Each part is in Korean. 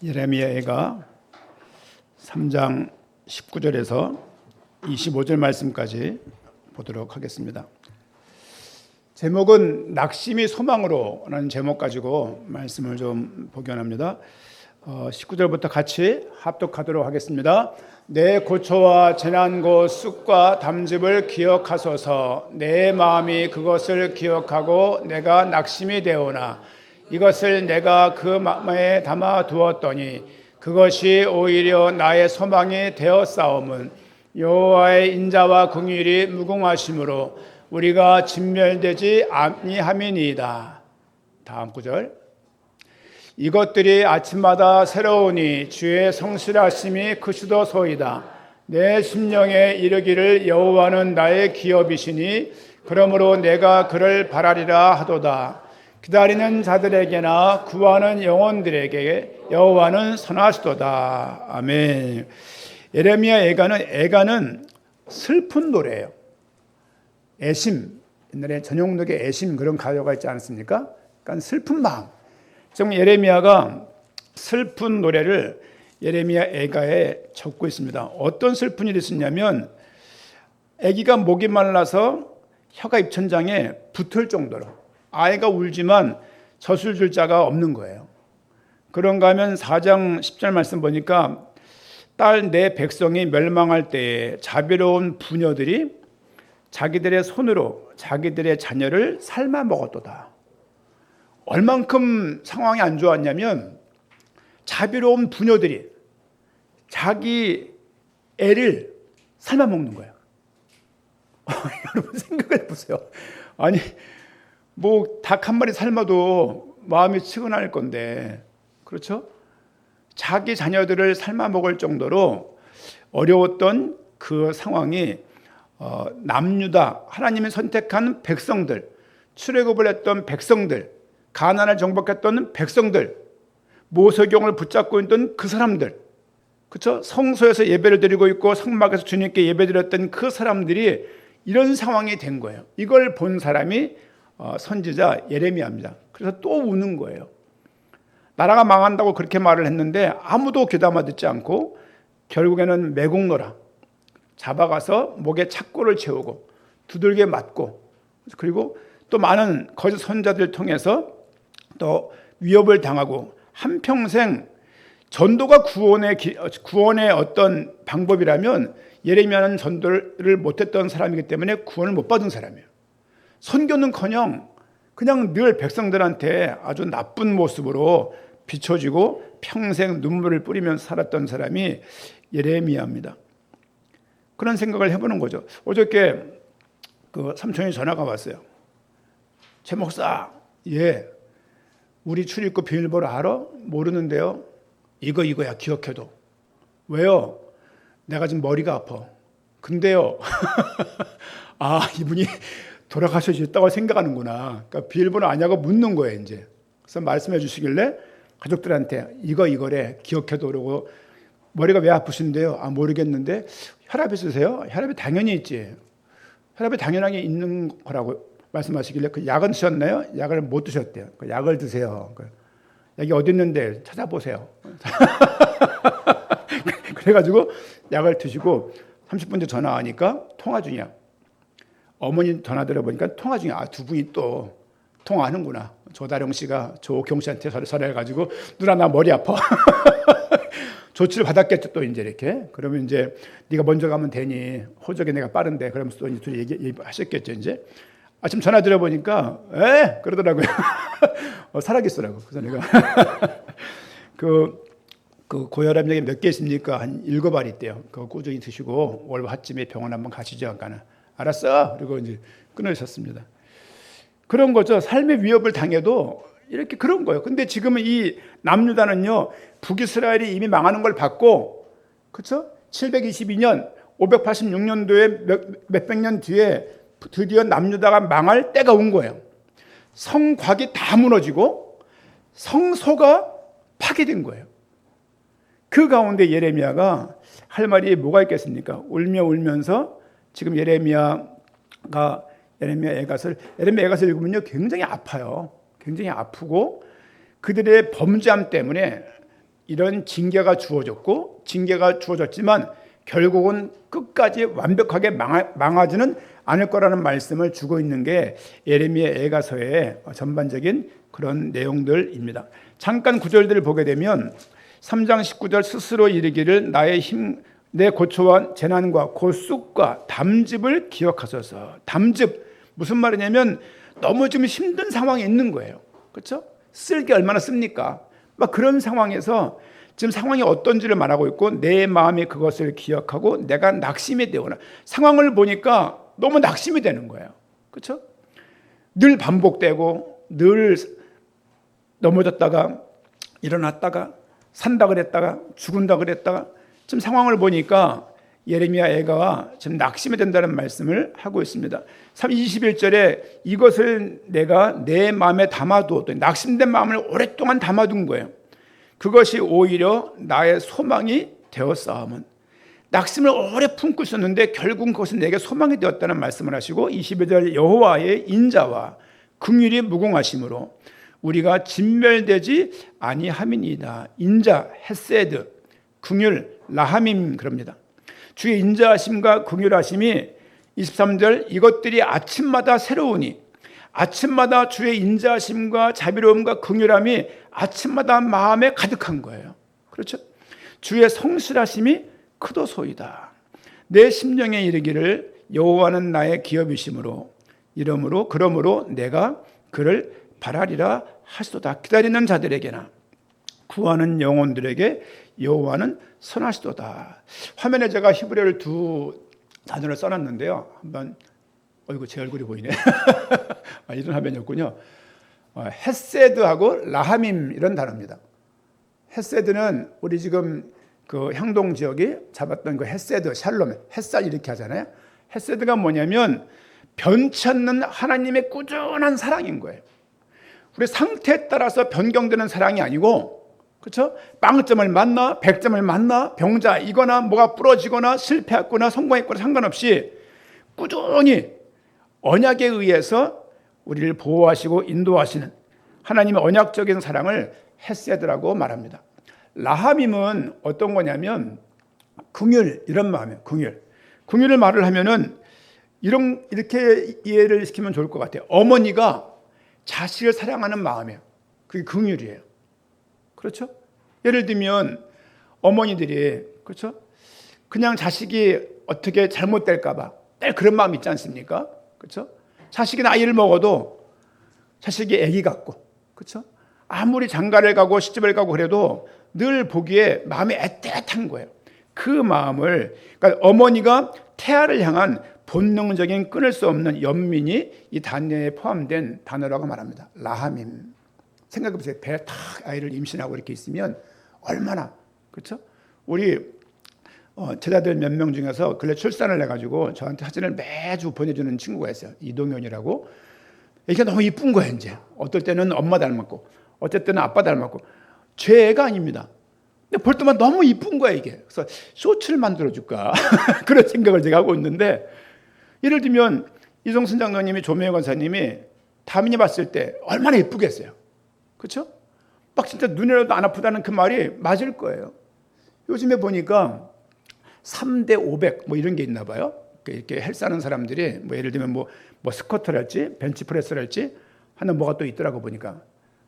예레미야가 3장 19절에서 25절 말씀까지 보도록 하겠습니다. 제목은 낙심이 소망으로 라는 제목 가지고 말씀을 좀 복연합니다. 19절부터 같이 합독하도록 하겠습니다. 내 고초와 재난고 쑥과 담즙을 기억하소서. 내 마음이 그것을 기억하고 내가 낙심이 되오나 이것을 내가 그 마음에 담아 두었더니 그것이 오히려 나의 소망이 되었사옴은 여호와의 인자와 긍휼이 무궁하심으로 우리가 진멸되지 아니함이니이다. 다음 구절. 이것들이 아침마다 새로우니 주의 성실하심이 크시도소이다. 내 심령에 이르기를 여호와는 나의 기업이시니 그러므로 내가 그를 바라리라 하도다. 기다리는 자들에게나 구하는 영혼들에게 여호와는 선하시도다. 아멘. 예레미야 애가는 슬픈 노래예요. 애심, 옛날에 전용록에 애심 그런 가요가 있지 않습니까? 그러니까 슬픈 마음. 지금 예레미야가 슬픈 노래를 예레미야 애가에 적고 있습니다. 어떤 슬픈 일이 있었냐면 아기가 목이 말라서 혀가 입천장에 붙을 정도로 아이가 울지만 젖을 줄 자가 없는 거예요. 그런가 하면 4장 10절 말씀 보니까 딸 내 백성이 멸망할 때에 자비로운 부녀들이 자기들의 손으로 자기들의 자녀를 삶아 먹었도다. 얼만큼 상황이 안 좋았냐면 자비로운 부녀들이 자기 애를 삶아 먹는 거예요. 여러분 생각해 보세요. 아니 뭐 닭 한 마리 삶아도 마음이 측은할 건데, 그렇죠? 자기 자녀들을 삶아 먹을 정도로 어려웠던 그 상황이 남유다, 하나님이 선택한 백성들, 출애굽을 했던 백성들, 가나안을 정복했던 백성들, 모세경을 붙잡고 있던 그 사람들, 그렇죠? 성소에서 예배를 드리고 있고 성막에서 주님께 예배드렸던 그 사람들이 이런 상황이 된 거예요. 이걸 본 사람이 선지자 예레미야입니다. 그래서 또 우는 거예요. 나라가 망한다고 그렇게 말을 했는데 아무도 귀담아 듣지 않고 결국에는 매국노라 잡아가서 목에 착고를 채우고 두들겨 맞고, 그리고 또 많은 거짓 선자들 통해서 또 위협을 당하고 한평생 전도가 구원의 어떤 방법이라면 예레미야는 전도를 못했던 사람이기 때문에 구원을 못 받은 사람이에요. 선교는커녕 그냥 늘 백성들한테 아주 나쁜 모습으로 비춰지고 평생 눈물을 뿌리면서 살았던 사람이 예레미야입니다. 그런 생각을 해보는 거죠. 어저께 그 삼촌이 전화가 왔어요. 최 목사, 예, 우리 출입구 비밀번호 알아? 모르는데요. 이거야, 기억해도. 왜요? 내가 지금 머리가 아파. 근데요. 아, 이분이 돌아가셨다고 생각하는구나. 그러니까 비밀번호 아냐고 묻는 거예요, 이제. 그래서 말씀해 주시길래 가족들한테 이거래, 기억해도 그러고. 머리가 왜 아프신데요? 아, 모르겠는데. 혈압 있으세요? 혈압이 당연히 있지. 혈압이 당연하게 있는 거라고 말씀하시길래 그 약은 드셨나요? 약을 못 드셨대요. 그 약을 드세요. 약이 어디 있는데 찾아보세요. 그래가지고 약을 드시고 30분 뒤에 전화하니까 통화 중이야. 어머니 전화 들어보니까 통화 중이야. 아, 두 분이 또 통화하는구나. 조다령 씨가 조경 씨한테 전화해가지고 누나 나 머리 아파. 조치를 받았겠죠, 또 이제 이렇게. 그러면 이제 네가 먼저 가면 되니 호적에 내가 빠른데 그러면서 또 이제 둘이 얘기하셨겠죠, 이제. 아침 전화 들어보니까 그러더라고요. 살아계시더라고. 그래서 내가 그 고혈압약이 몇 개 있습니까? 한 7알 있대요. 그거 꾸준히 드시고 올 화쯤에 병원 한번 가시죠. 아까는 알았어. 그리고 이제 끊으셨습니다. 그런 거죠. 삶의 위협을 당해도 이렇게 그런 거예요. 근데 지금은 이 남유다는요, 북이스라엘이 이미 망하는 걸 봤고, 그렇죠? 722년, 586년도에 몇백 년 뒤에 드디어 남유다가 망할 때가 온 거예요. 성곽이 다 무너지고 성소가 파괴된 거예요. 그 가운데 예레미야가 할 말이 뭐가 있겠습니까? 울면서 지금 예레미야 애가를 읽으면요, 굉장히 아파요. 굉장히 아프고 그들의 범죄함 때문에 이런 징계가 주어졌고 징계가 주어졌지만 결국은 끝까지 완벽하게 망하지는 않을 거라는 말씀을 주고 있는 게 예레미야 애가서의 전반적인 그런 내용들입니다. 잠깐 구절들을 보게 되면 3장 19절 스스로 이르기를 나의 힘 내 고초와 재난과 고쑥과 담즙을 기억하소서. 담즙 무슨 말이냐면 너무 좀 힘든 상황에 있는 거예요. 그렇죠? 쓸 게 얼마나 씁니까? 막 그런 상황에서 지금 상황이 어떤지를 말하고 있고 내 마음이 그것을 기억하고 내가 낙심이 되거나 상황을 보니까 너무 낙심이 되는 거예요. 그렇죠? 늘 반복되고 늘 넘어졌다가 일어났다가 산다 그랬다가 죽은다 그랬다가 지금 상황을 보니까 예레미야 애가가 지금 낙심이 된다는 말씀을 하고 있습니다. 21절에 이것을 내가 내 마음에 담아두었더니 낙심된 마음을 오랫동안 담아둔 거예요. 그것이 오히려 나의 소망이 되었사오면 낙심을 오래 품고 있었는데 결국 그것은 내게 소망이 되었다는 말씀을 하시고 22절 여호와의 인자와 긍휼이 무궁하심으로 우리가 진멸되지 아니함이니이다. 인자, 헤세드, 긍휼, 라하밈 그럽니다. 주의 인자하심과 긍휼하심이 23절 이것들이 아침마다 새로우니 아침마다 주의 인자하심과 자비로움과 긍휼함이 아침마다 마음에 가득한 거예요. 그렇죠? 주의 성실하심이 크도소이다. 내 심령에 이르기를 여호와는 나의 기업이심으로 이러므로 그러므로 내가 그를 바라리라 하시도다. 기다리는 자들에게나 구하는 영혼들에게 여호와는 선하시도다. 화면에 제가 히브리어를 두 단어를 써놨는데요. 한번 이거 제 얼굴이 보이네. 이런 화면이었군요. 헤세드하고 라하밈 이런 단어입니다. 헤세드는 우리 지금 그 향동 지역이 잡았던 그 헤세드, 샬롬, 햇살 이렇게 하잖아요. 헤세드가 뭐냐면 변치 않는 하나님의 꾸준한 사랑인 거예요. 우리 상태에 따라서 변경되는 사랑이 아니고, 그렇죠? 빵점을 맞나 100점을 맞나 병자이거나 뭐가 부러지거나 실패했거나 성공했거나 상관없이 꾸준히 언약에 의해서 우리를 보호하시고 인도하시는 하나님의 언약적인 사랑을 헤세드라고 말합니다. 라하밈은 어떤 거냐면 긍휼 이런 마음이에요. 긍휼을 말을 하면은 이렇게 이해를 시키면 좋을 것 같아요. 어머니가 자식을 사랑하는 마음이에요. 그게 긍휼이에요. 그렇죠? 예를 들면 어머니들이 그렇죠? 그냥 자식이 어떻게 잘못될까 봐 그런 마음 있지 않습니까? 그렇죠? 자식이 나이를 먹어도 자식이 아기 같고 그렇죠? 아무리 장가를 가고 시집을 가고 그래도 늘 보기에 마음이 애틋한 거예요. 그 마음을 그러니까 어머니가 태아를 향한 본능적인 끊을 수 없는 연민이 이 단어에 포함된 단어라고 말합니다. 라하밈. 생각해보세요. 배에 탁 아이를 임신하고 이렇게 있으면 얼마나 그렇죠? 우리 제자들 몇 명 중에서 근래 출산을 해가지고 저한테 사진을 매주 보내주는 친구가 있어요. 이동현이라고. 이게 너무 이쁜 거예요. 이제 어떨 때는 엄마 닮았고 어쩔 때는 아빠 닮았고 제 애가 아닙니다. 근데 볼 때만 너무 이쁜 거야 이게. 그래서 쇼츠를 만들어줄까 그런 생각을 제가 하고 있는데 예를 들면 이종순 장로님이 조명희 권사님이 다민이 봤을 때 얼마나 예쁘겠어요. 그렇죠? 막 진짜 눈이라도 안 아프다는 그 말이 맞을 거예요. 요즘에 보니까 3대 500 뭐 이런 게 있나 봐요. 이렇게 헬스하는 사람들이 뭐 예를 들면 뭐 스쿼트를 할지 벤치프레스를 할지 하는 뭐가 또 있더라고 보니까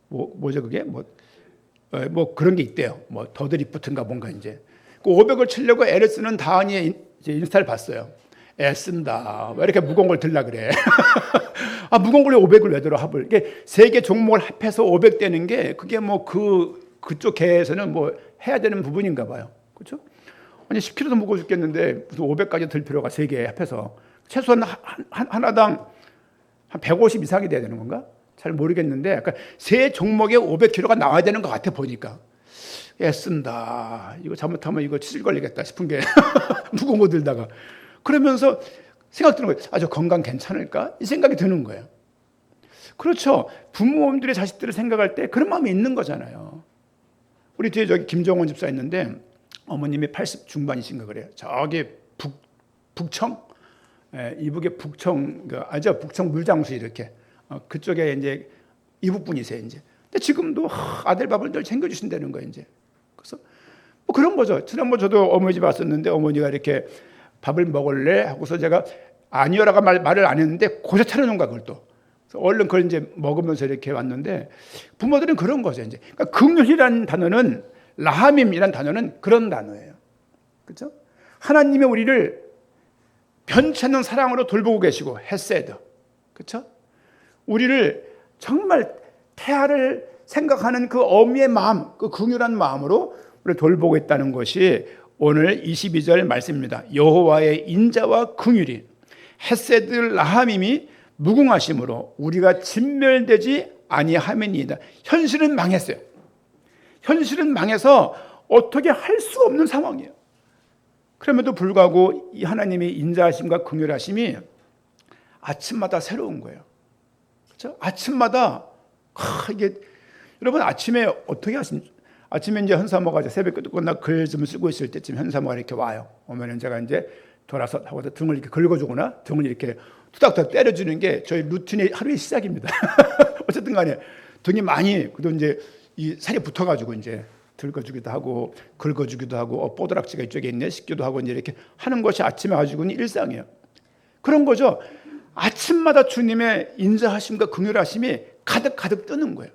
뭐죠 그게 뭐 그런 게 있대요. 뭐 더드리프트인가 뭔가 이제 그 500을 치려고 애를 쓰는 다은이의 인스타를 봤어요. 애 쓴다. 왜 이렇게 무거운 걸 들라 그래? 무거운 걸 500을 왜 들어 합을? 이게 세 개 종목을 합해서 500 되는 게 그게 뭐 그쪽 계에서는 뭐 해야 되는 부분인가 봐요. 그렇죠? 아니 10kg도 무거워 죽겠는데 무슨 500까지 들 필요가 세 개 합해서 최소한 하나당 한 150 이상이 돼야 되는 건가? 잘 모르겠는데 약간 세 종목에 500kg가 나와야 되는 것 같아 보니까. 애쓴다. 이거 잘못하면 이거 치질 걸리겠다 싶은 게 무거운 거 들다가 그러면서 생각 드는 거예요. 저 건강 괜찮을까? 이 생각이 드는 거예요. 그렇죠. 부모님들이 자식들을 생각할 때 그런 마음이 있는 거잖아요. 우리 뒤에 저기 김정원 집사 있는데 어머님이 80 중반이신가 그래요. 저기 북청, 이북의 북청, 아죠? 북청 물장수 이렇게 그쪽에 이제 이북 분이세요 이제. 근데 지금도 아들 밥을 늘 챙겨주신다는 거예요 이제. 그래서 뭐 그런 거죠. 지난번 저도 어머니 집 왔었는데 어머니가 이렇게 밥을 먹을래 하고서 제가 아니요라고 말을 안 했는데 고세 차려놓은 거야 그걸 또. 그래서 얼른 그걸 이제 먹으면서 이렇게 왔는데 부모들은 그런 거죠. 이제 그러니까 긍휼이라는 단어는 라하밈이라는 단어는 그런 단어예요. 그렇죠? 하나님의 우리를 변치 않는 사랑으로 돌보고 계시고 헤세드. 그렇죠? 우리를 정말 태아를 생각하는 그 어미의 마음, 그 긍휼한 마음으로 우리를 돌보고 있다는 것이 오늘 22절 말씀입니다. 여호와의 인자와 긍휼이 헤세드 라하밈이 무궁하심으로 우리가 진멸되지 아니함이니이다. 현실은 망했어요. 현실은 망해서 어떻게 할 수 없는 상황이에요. 그럼에도 불구하고 이 하나님의 인자하심과 긍휼하심이 아침마다 새로운 거예요. 그렇죠? 아침마다 이게 여러분 아침에 어떻게 하십니까? 아침에 이제 현사모가 새벽에 끝나 글 좀 쓰고 있을 때쯤 현사모가 이렇게 와요. 오면은 제가 이제 돌아서 하고 등을 이렇게 긁어주거나 등을 이렇게 투닥투닥 때려주는 게 저희 루틴의 하루의 시작입니다. 어쨌든 간에 등이 많이 그래도 이제 이 살이 붙어가지고 이제 긁어주기도 하고 긁어주기도 하고 뽀드락지가 이쪽에 있네 싶기도 하고 이제 이렇게 하는 것이 아침에 가지고는 일상이에요. 그런 거죠. 아침마다 주님의 인자하심과 긍휼하심이 가득 뜨는 거예요.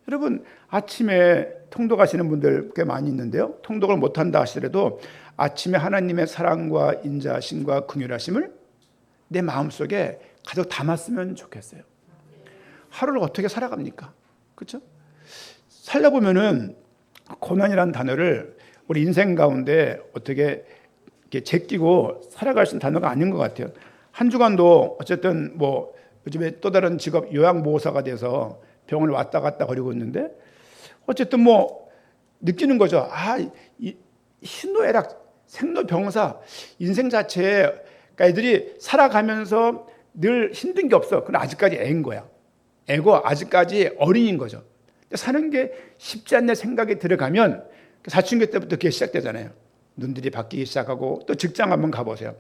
여러분 아침에 통독하시는 분들 꽤 많이 있는데요. 통독을 못한다 하시더라도 아침에 하나님의 사랑과 인자하심과 긍휼하심을 내 마음속에 가득 담았으면 좋겠어요. 하루를 어떻게 살아갑니까? 그렇죠? 살다 보면은 고난이라는 단어를 우리 인생 가운데 어떻게 이렇게 제끼고 살아갈 수 있는 단어가 아닌 것 같아요. 한 주간도 어쨌든 뭐 요즘에 또 다른 직업 요양보호사가 돼서 병원을 왔다 갔다 거리고 있는데 어쨌든 뭐 느끼는 거죠. 이 희노애락, 생로병사, 인생 자체에 그러니까 애들이 살아가면서 늘 힘든 게 없어. 그건 아직까지 애인 거야. 애고 아직까지 어린인 거죠. 사는 게 쉽지 않네 생각이 들어가면 사춘기 때부터 그게 시작되잖아요. 눈들이 바뀌기 시작하고 또 직장 한번 가보세요.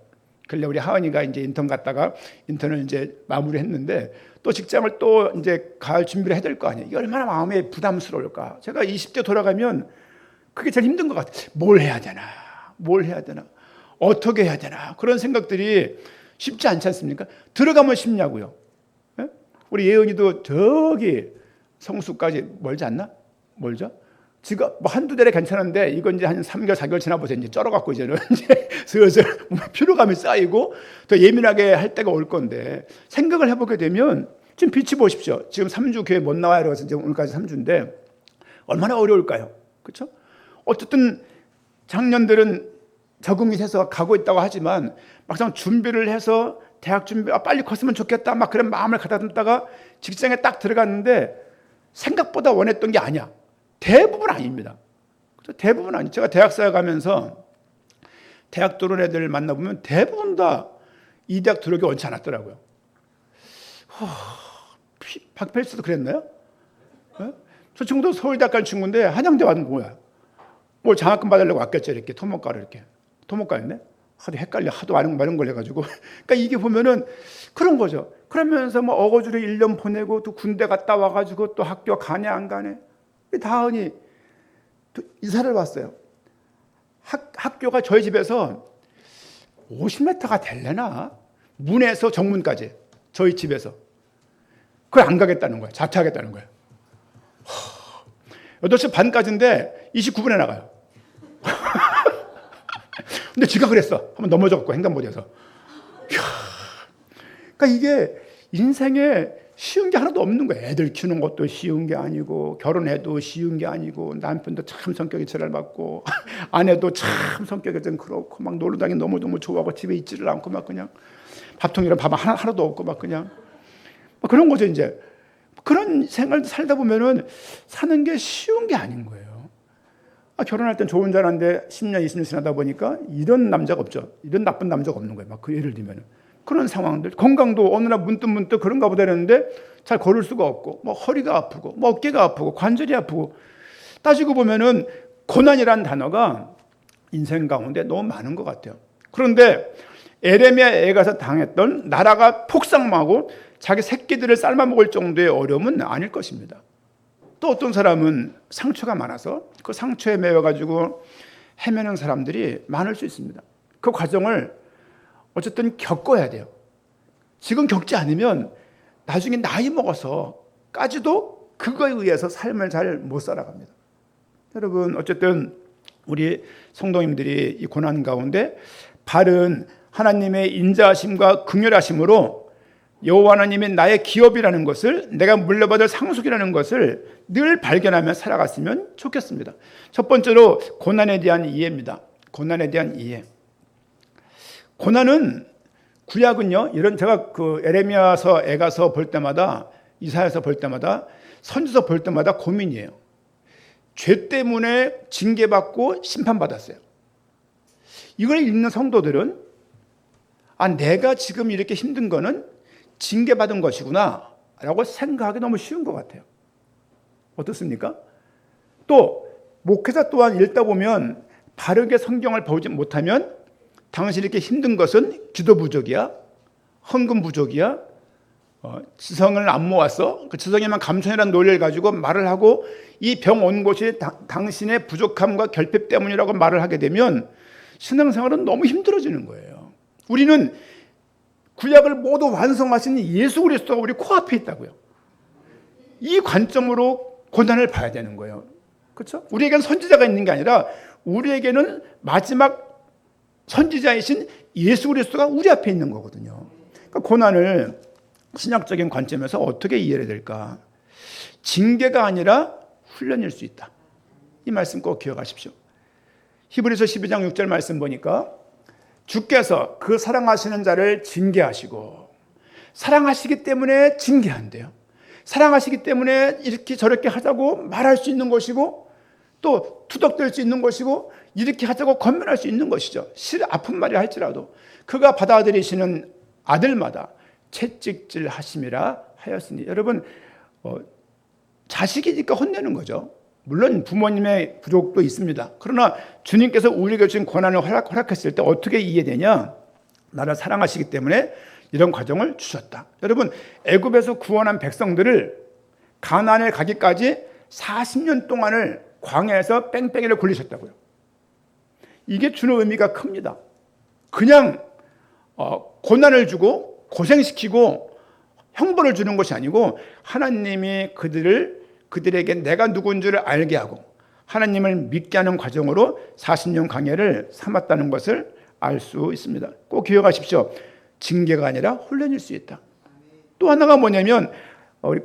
근래 우리 하은이가 이제 인턴 갔다가 인턴을 이제 마무리했는데 또 직장을 또 이제 갈 준비를 해야 될 거 아니에요. 이게 얼마나 마음에 부담스러울까. 제가 20대 돌아가면 그게 제일 힘든 것 같아요. 뭘 해야 되나? 뭘 해야 되나? 어떻게 해야 되나? 그런 생각들이 쉽지 않지 않습니까? 들어가면 쉽냐고요. 예? 우리 예은이도 저기 성수까지 멀지 않나? 멀죠? 지금 뭐 한두 달에 괜찮은데 이건 이제 한 3개월, 4개월 지나보세요. 이제 쩔어갖고 이제는 이제 슬슬 피로감이 쌓이고 더 예민하게 할 때가 올 건데 생각을 해보게 되면 지금 빛이 보십시오. 지금 3주 교회 못 나와요. 그래서 이제 오늘까지 3주인데 얼마나 어려울까요? 그렇죠? 어쨌든 작년들은 적응이 돼서 가고 있다고 하지만 막상 준비를 해서 대학 준비 빨리 컸으면 좋겠다 막 그런 마음을 가다듬다가 직장에 딱 들어갔는데 생각보다 원했던 게 아니야. 대부분 아닙니다. 대부분 아니. 제가 대학사에 가면서 대학 들어온 애들 만나보면 대부분 다 이 대학 들어오기 원치 않았더라고요. 박펠스도 그랬나요? 네? 저 친구도 서울대학 간 친구인데 한양대 왔는 거야. 뭘 장학금 받으려고 왔겠죠. 이렇게 토목과를 이렇게. 토목과였네? 하도 헷갈려. 하도 많은 걸 해가지고. 그러니까 이게 보면은 그런 거죠. 그러면서 뭐 어거지로 1년 보내고 또 군대 갔다 와가지고 또 학교 가네 안 가네. 다은이 이사를 왔어요. 학교가 저희 집에서 50m가 될래나? 문에서 정문까지 저희 집에서. 그걸 안 가겠다는 거야. 자퇴하겠다는 거야. 8시 반까지인데 29분에 나가요. 근데 지가 그랬어. 한번 넘어져갖고 횡단보도에서. 그러니까 이게 인생에 쉬운 게 하나도 없는 거예요. 애들 키우는 것도 쉬운 게 아니고 결혼해도 쉬운 게 아니고 남편도 참 성격이 지랄 맞고 아내도 참 성격이 좀 그렇고 막 놀러 다니기 너무너무 좋아하고 집에 있지를 않고 막 그냥 밥통이랑 밥 하나도 없고 막 그냥 막 그런 거죠. 이제 그런 생활 살다 보면은 사는 게 쉬운 게 아닌 거예요. 결혼할 땐 좋은 줄 알았는데 10년, 20년 지나다 보니까 이런 남자가 없죠. 이런 나쁜 남자가 없는 거예요. 막 그 예를 들면은. 그런 상황들. 건강도 어느 날 문득 그런가 보다 했는데 잘 걸을 수가 없고, 뭐 허리가 아프고, 뭐 어깨가 아프고, 관절이 아프고. 따지고 보면은 고난이라는 단어가 인생 가운데 너무 많은 것 같아요. 그런데 에레미야에 가서 당했던 나라가 폭삭하고 자기 새끼들을 삶아먹을 정도의 어려움은 아닐 것입니다. 또 어떤 사람은 상처가 많아서 그 상처에 매여가지고 헤매는 사람들이 많을 수 있습니다. 그 과정을 어쨌든 겪어야 돼요. 지금 겪지 않으면 나중에 나이 먹어서까지도 그거에 의해서 삶을 잘 못 살아갑니다. 여러분, 어쨌든 우리 성도님들이 이 고난 가운데 바른 하나님의 인자하심과 긍휼하심으로 여호와 하나님이 나의 기업이라는 것을, 내가 물려받을 상속이라는 것을 늘 발견하며 살아갔으면 좋겠습니다. 첫 번째로 고난에 대한 이해입니다. 고난에 대한 이해. 고난은, 구약은요, 이런, 제가 그 에레미야서, 에가서 볼 때마다, 이사야서 볼 때마다, 선지서 볼 때마다 고민이에요. 죄 때문에 징계받고 심판받았어요. 이걸 읽는 성도들은, 아, 내가 지금 이렇게 힘든 거는 징계받은 것이구나 라고 생각하기 너무 쉬운 것 같아요. 어떻습니까? 또 목회자 또한 읽다 보면 바르게 성경을 보지 못하면 당신 이렇게 힘든 것은 기도 부족이야, 헌금 부족이야, 지성을 안 모았어, 그 지성에만 감천이라는 논리를 가지고 말을 하고 이 병 온 것이 당신의 부족함과 결핍 때문이라고 말을 하게 되면 신앙생활은 너무 힘들어지는 거예요. 우리는 구약을 모두 완성하신 예수 그리스도가 우리 코앞에 있다고요. 이 관점으로 고난을 봐야 되는 거예요. 그렇죠? 우리에게는 선지자가 있는 게 아니라 우리에게는 마지막 선지자이신 예수 그리스도가 우리 앞에 있는 거거든요. 그러니까 고난을 신학적인 관점에서 어떻게 이해해야 될까? 징계가 아니라 훈련일 수 있다. 이 말씀 꼭 기억하십시오. 히브리서 12장 6절 말씀 보니까 주께서 그 사랑하시는 자를 징계하시고, 사랑하시기 때문에 징계한대요. 사랑하시기 때문에 이렇게 저렇게 하자고 말할 수 있는 것이고, 또 투덕될 수 있는 것이고, 이렇게 하자고 권면할 수 있는 것이죠. 아픈 말이 할지라도 그가 받아들이시는 아들마다 채찍질 하심이라 하였으니. 여러분, 자식이니까 혼내는 거죠. 물론 부모님의 부족도 있습니다. 그러나 주님께서 우리에게 주신 고난을 허락했을 때 어떻게 이해되냐? 나를 사랑하시기 때문에 이런 과정을 주셨다. 여러분, 애굽에서 구원한 백성들을 가나안에 가기까지 40년 동안을 광야에서 뺑뺑이를 굴리셨다고요. 이게 주는 의미가 큽니다. 그냥 고난을 주고 고생시키고 형벌을 주는 것이 아니고, 하나님이 그들에게 내가 누군지를 알게 하고 하나님을 믿게 하는 과정으로 40년 광야를 삼았다는 것을 알 수 있습니다. 꼭 기억하십시오. 징계가 아니라 훈련일 수 있다. 또 하나가 뭐냐면, 우리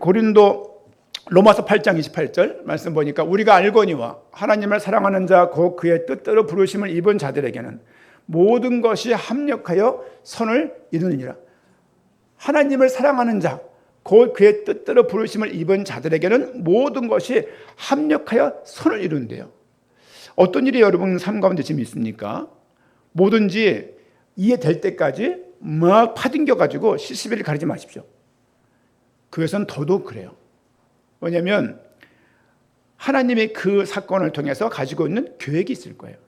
로마서 8장 28절 말씀 보니까, 우리가 알거니와 하나님을 사랑하는 자 곧 그의 뜻대로 부르심을 입은 자들에게는 모든 것이 합력하여 선을 이루느니라. 하나님을 사랑하는 자 곧 그의 뜻대로 부르심을 입은 자들에게는 모든 것이 합력하여 선을 이룬대요. 어떤 일이 여러분 삶 가운데 지금 있습니까? 뭐든지 이해될 때까지 막 파딩겨가지고 시시비를 가리지 마십시오. 그것은 더더욱 그래요. 왜냐하면 하나님이 그 사건을 통해서 가지고 있는 계획이 있을 거예요.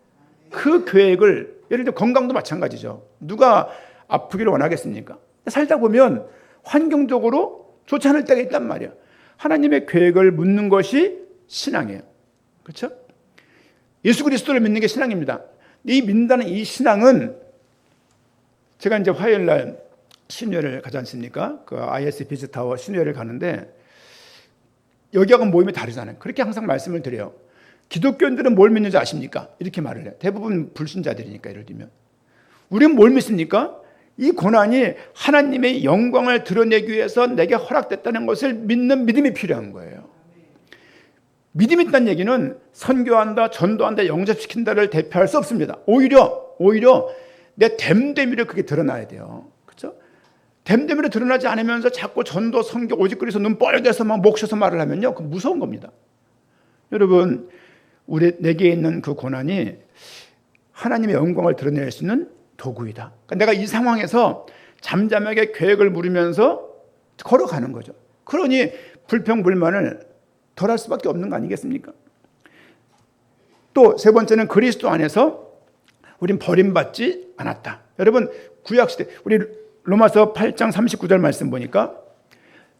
그 계획을, 예를 들어 건강도 마찬가지죠. 누가 아프기를 원하겠습니까? 살다 보면 환경적으로 좋지 않을 때가 있단 말이야. 하나님의 계획을 묻는 것이 신앙이에요. 그렇죠? 예수 그리스도를 믿는 게 신앙입니다. 이 믿는다는 이 신앙은, 제가 이제 화요일 날 신회를 가지 않습니까? 그 IS 비즈타워 신회를 가는데 여기하고 모임이 다르잖아요. 그렇게 항상 말씀을 드려요. 기독교인들은 뭘 믿는지 아십니까? 이렇게 말을 해요. 대부분 불신자들이니까. 예를 들면 우리는 뭘 믿습니까? 이 고난이 하나님의 영광을 드러내기 위해서 내게 허락됐다는 것을 믿는 믿음이 필요한 거예요. 믿음이 있다는 얘기는 선교한다, 전도한다, 영접시킨다를 대표할 수 없습니다. 오히려 내 됨됨이를 그게 드러나야 돼요. 그렇죠? 됨됨이를 드러나지 않으면서 자꾸 전도, 선교, 오직 그리스도 눈 뻘개서 막 목셔서 말을 하면요, 그 무서운 겁니다. 여러분, 내게 있는 그 고난이 하나님의 영광을 드러낼 수 있는 도구이다. 그러니까 내가 이 상황에서 잠잠하게 계획을 물으면서 걸어가는 거죠. 그러니 불평불만을 덜할 수밖에 없는 거 아니겠습니까? 또 세 번째는 그리스도 안에서 우린 버림받지 않았다. 여러분, 구약시대 우리 로마서 8장 39절 말씀 보니까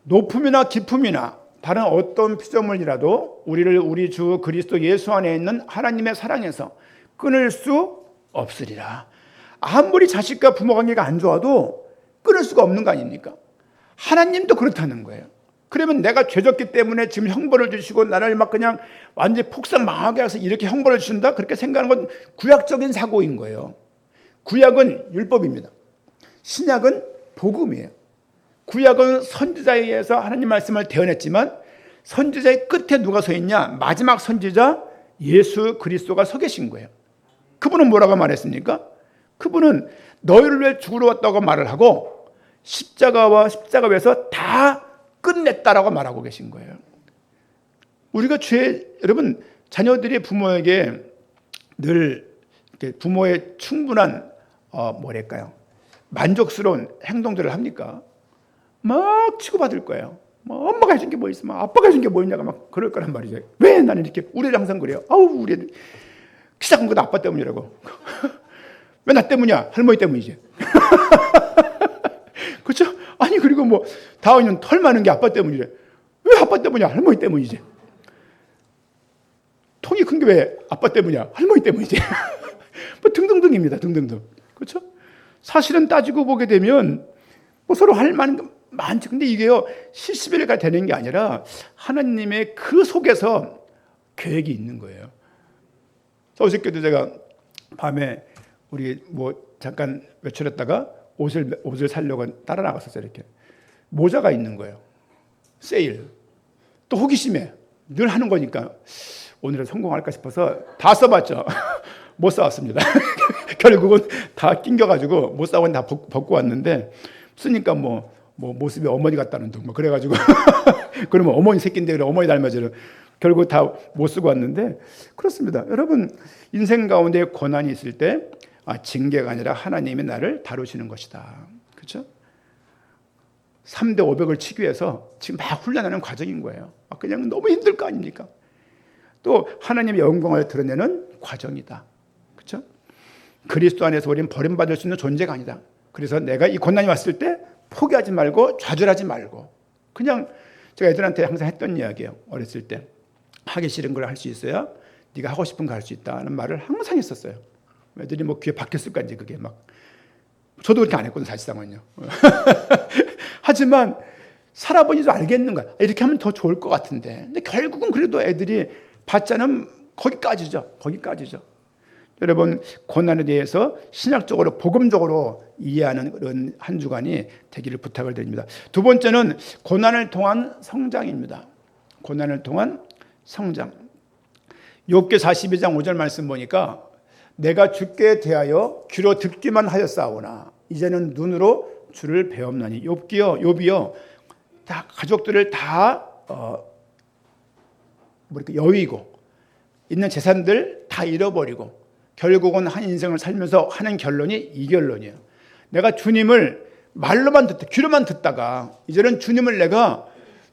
높음이나 깊음이나 다른 어떤 피조물이라도 우리를 우리 주 그리스도 예수 안에 있는 하나님의 사랑에서 끊을 수 없으리라. 아무리 자식과 부모 관계가 안 좋아도 끊을 수가 없는 거 아닙니까? 하나님도 그렇다는 거예요. 그러면 내가 죄졌기 때문에 지금 형벌을 주시고 나를 막 그냥 완전히 폭삭 망하게 해서 이렇게 형벌을 주신다? 그렇게 생각하는 건 구약적인 사고인 거예요. 구약은 율법입니다. 신약은 복음이에요. 구약은 선지자에 의해서 하나님 말씀을 대언했지만 선지자의 끝에 누가 서 있냐? 마지막 선지자 예수 그리스도가 서 계신 거예요. 그분은 뭐라고 말했습니까? 그분은 너희를 위해 죽으러 왔다고 말을 하고 십자가와 십자가 위에서 다 끝냈다라고 말하고 계신 거예요. 우리가 여러분 자녀들이 부모에게 늘 부모의 충분한 뭐랄까요? 만족스러운 행동들을 합니까? 막 치고받을 거예요. 뭐 엄마가 해준 게 뭐 있으면 아빠가 해준 게 뭐 있냐고 막 그럴 거란 말이죠. 왜 나는 이렇게 우리 애들 항상 그래요. 아우 우리 애들 키 작은 것도 아빠 때문이라고. 왜 나 때문이야? 할머니 때문이지. 그렇죠? 아니 그리고 뭐 다은이는 털 많은 게 아빠 때문이래. 왜 아빠 때문이야? 할머니 때문이지. 통이 큰 게 왜 아빠 때문이야? 할머니 때문이지. 뭐 등등등입니다. 등등등. 그렇죠? 사실은 따지고 보게 되면 뭐 서로 할 만한 게 많죠. 근데 이게요 실시비가 되는 게 아니라 하나님의 그 속에서 계획이 있는 거예요. 어저께도 제가 밤에 우리 뭐 잠깐 외출했다가 옷을 사려고 따라 나갔었어요. 이렇게 모자가 있는 거예요. 세일. 또 호기심에 늘 하는 거니까 오늘은 성공할까 싶어서 다 써봤죠. 못 사왔습니다. 결국은 다 낑겨가지고 못 사고 다 벗고 왔는데 쓰니까 뭐 모습이 어머니 같다는 둥 뭐 그래가지고 그러면 어머니 새끼인데 그래 어머니 닮아지는 결국 다 못 쓰고 왔는데 그렇습니다. 여러분 인생 가운데 고난이 있을 때 징계가 아니라 하나님이 나를 다루시는 것이다. 그렇죠? 3대 500을 치기 위해서 지금 막 훈련하는 과정인 거예요. 그냥 너무 힘들 거 아닙니까? 또 하나님의 영광을 드러내는 과정이다. 그렇죠? 그리스도 안에서 우리는 버림받을 수 있는 존재가 아니다. 그래서 내가 이 고난이 왔을 때 포기하지 말고 좌절하지 말고 그냥 제가 애들한테 항상 했던 이야기예요. 어렸을 때 하기 싫은 걸 할 수 있어야 네가 하고 싶은 거 할 수 있다는 말을 항상 했었어요. 애들이 뭐 귀에 박혔을까 이제 그게 막 저도 그렇게 안 했거든요. 사실상은요. 하지만 살아보니 좀 알겠는 거야. 이렇게 하면 더 좋을 것 같은데 근데 결국은 그래도 애들이 받자는 거기까지죠. 거기까지죠. 여러분 고난에 대해서 신학적으로 복음적으로 이해하는 그런 한 주간이 되기를 부탁을 드립니다. 두 번째는 고난을 통한 성장입니다. 고난을 통한 성장. 욥기 42장 5절 말씀 보니까 내가 주께 대하여 귀로 듣기만 하였사오나 이제는 눈으로 주를 배웠나니. 욥이요 다 가족들을 다 여의고 있는 재산들 다 잃어버리고 결국은 한 인생을 살면서 하는 결론이 이 결론이에요. 내가 주님을 말로만 귀로만 듣다가 이제는 주님을 내가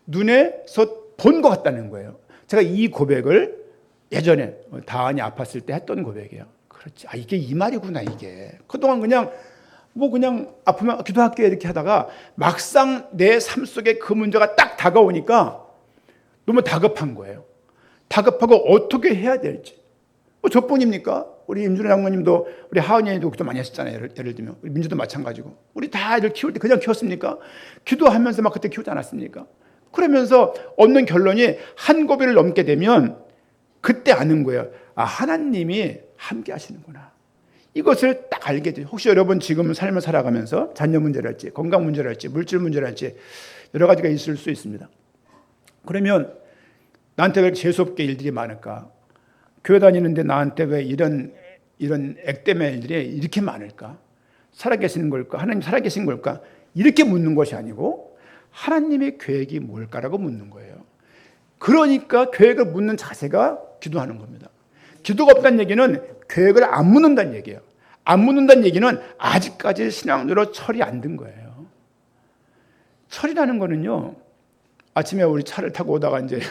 눈에서 본 것 같다는 거예요. 제가 이 고백을 예전에 다은이 아팠을 때 했던 고백이에요. 그렇지. 이게 이 말이구나 이게. 그동안 그냥 아프면 기도할게 이렇게 하다가 막상 내 삶 속에 그 문제가 딱 다가오니까 너무 다급한 거예요. 다급하고 어떻게 해야 될지. 저뿐입니까? 우리 임준호 장모님도 우리 하은이도 그것도 많이 하셨잖아요. 예를 들면 우리 민주도 마찬가지고 우리 다 애들 키울 때 그냥 키웠습니까? 기도하면서 막 그때 키우지 않았습니까? 그러면서 얻는 결론이 한 고비를 넘게 되면 그때 아는 거예요. 하나님이 함께 하시는구나. 이것을 딱 알게 돼요. 혹시 여러분 지금 삶을 살아가면서 자녀 문제랄지 건강 문제랄지 물질 문제랄지 여러 가지가 있을 수 있습니다. 그러면 나한테 왜 재수없게 일들이 많을까? 교회 다니는데 나한테 왜 이런 액땜의 일들이 이렇게 많을까? 살아계시는 걸까? 하나님 살아계신 걸까? 이렇게 묻는 것이 아니고 하나님의 계획이 뭘까라고 묻는 거예요. 그러니까 계획을 묻는 자세가 기도하는 겁니다. 기도가 없다는 얘기는 계획을 안 묻는다는 얘기예요. 안 묻는다는 얘기는 아직까지 신앙으로 철이 안 든 거예요. 철이라는 거는요. 아침에 우리 차를 타고 오다가 이제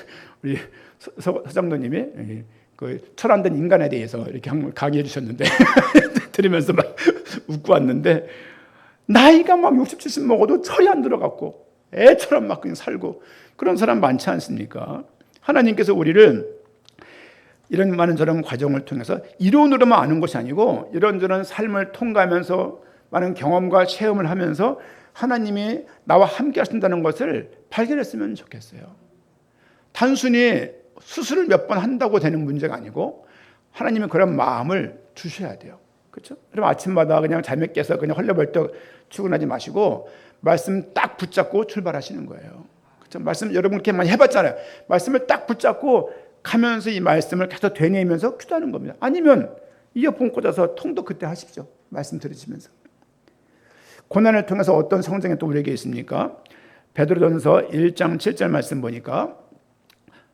우리 서장로님이 그 철 안 든 인간에 대해서 이렇게 강의해 주셨는데 들으면서 막 웃고 왔는데 나이가 막 60, 70 먹어도 철이 안 들어갔고 애처럼 막 그냥 살고 그런 사람 많지 않습니까? 하나님께서 우리를 이런 많은 저런 과정을 통해서 이론으로만 아는 것이 아니고 이런저런 삶을 통과하면서 많은 경험과 체험을 하면서 하나님이 나와 함께 하신다는 것을 발견했으면 좋겠어요. 단순히 수술을 몇 번 한다고 되는 문제가 아니고 하나님은 그런 마음을 주셔야 돼요. 그렇죠? 그럼 아침마다 그냥 잠에 깨서 그냥 헐레벌떡 출근하지 마시고 말씀 딱 붙잡고 출발하시는 거예요. 그렇죠? 말씀 여러분 이렇게 많이 해봤잖아요. 말씀을 딱 붙잡고 가면서 이 말씀을 계속 되뇌이면서 기도하는 겁니다. 아니면 이어폰 꽂아서 통도 그때 하십시오. 말씀 들으시면서. 고난을 통해서 어떤 성장이 또 우리에게 있습니까? 베드로전서 1장 7절 말씀 보니까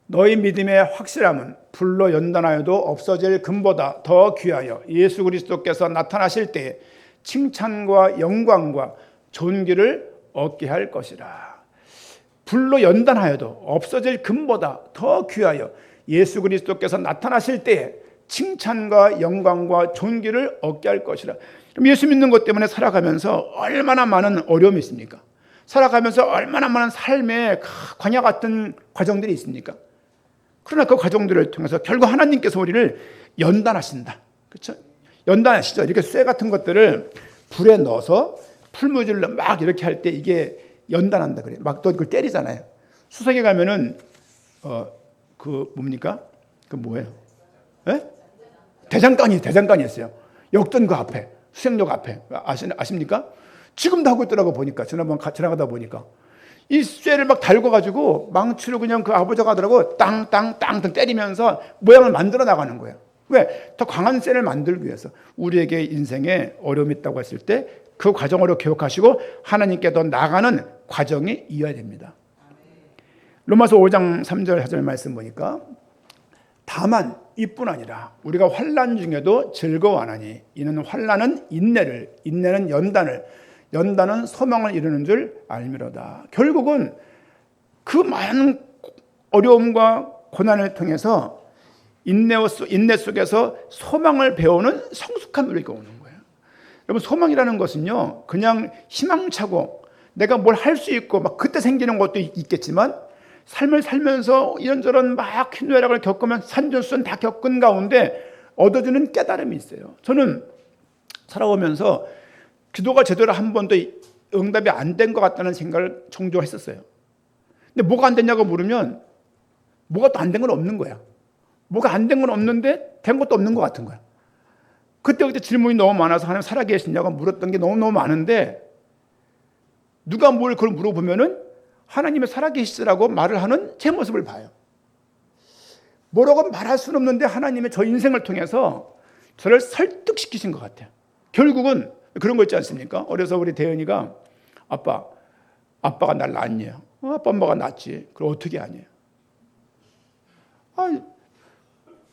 너희 믿음의 확실함은 불로 연단하여도 없어질 금보다 더 귀하여 예수 그리스도께서 나타나실 때에 칭찬과 영광과 존귀를 얻게 할 것이라. 불로 연단하여도 없어질 금보다 더 귀하여 예수 그리스도께서 나타나실 때에 칭찬과 영광과 존귀를 얻게 할 것이라. 그럼 예수 믿는 것 때문에 살아가면서 얼마나 많은 어려움이 있습니까? 살아가면서 얼마나 많은 삶의 광야 같은 과정들이 있습니까? 그러나 그 과정들을 통해서 결국 하나님께서 우리를 연단하신다. 그렇죠? 연단하시죠. 이렇게 쇠 같은 것들을 불에 넣어서 풀무질로 막 이렇게 할 때 이게 연단한다 그래요. 막 또 그걸 때리잖아요. 수석에 가면은 그 뭡니까? 그 뭐예요? 예? 대장간이었어요. 역전 그 앞에 수색역 앞에 아십니까? 지금도 하고 있더라고 보니까 지난번 지나가다 보니까 이 쇠를 막 달고 가지고 망치로 그냥 그 아버지가 하더라고 땅땅땅땅 때리면서 모양을 만들어 나가는 거예요. 왜? 더 강한 쇠를 만들기 위해서. 우리에게 인생에 어려움이 있다고 했을 때 그 과정으로 기억하시고 하나님께 더 나아가는 과정이 이어야 됩니다. 로마서 5장 3절 4절 말씀 보니까 다만 이뿐 아니라 우리가 환난 중에도 즐거워하나니 이는 환난은 인내를, 인내는 연단을, 연단은 소망을 이루는 줄 알미로다. 결국은 그 많은 어려움과 고난을 통해서 인내 속에서 소망을 배우는 성숙함이 우리에게 오는 거예요. 여러분, 소망이라는 것은요, 그냥 희망차고 내가 뭘 할 수 있고 막 그때 생기는 것도 있겠지만 삶을 살면서 이런저런 막 희노애락을 겪으면 산전수전 다 겪은 가운데 얻어지는 깨달음이 있어요. 저는 살아오면서 기도가 제대로 한 번도 응답이 안 된 것 같다는 생각을 종종 했었어요. 근데 뭐가 안 됐냐고 물으면 뭐가 또 안 된 건 없는 거야. 뭐가 안 된 건 없는데 된 것도 없는 것 같은 거야. 그때 질문이 너무 많아서 하나님 살아계시냐고 물었던 게 너무너무 많은데 누가 뭘 그걸 물어보면은 하나님의 살아계시라고 말을 하는 제 모습을 봐요. 뭐라고 말할 수는 없는데 하나님의 저 인생을 통해서 저를 설득시키신 것 같아요. 결국은 그런 거 있지 않습니까? 어려서 우리 대은이가 아빠가 날 낳았냐? 아빠 엄마가 낳았지. 그럼 어떻게 하냐?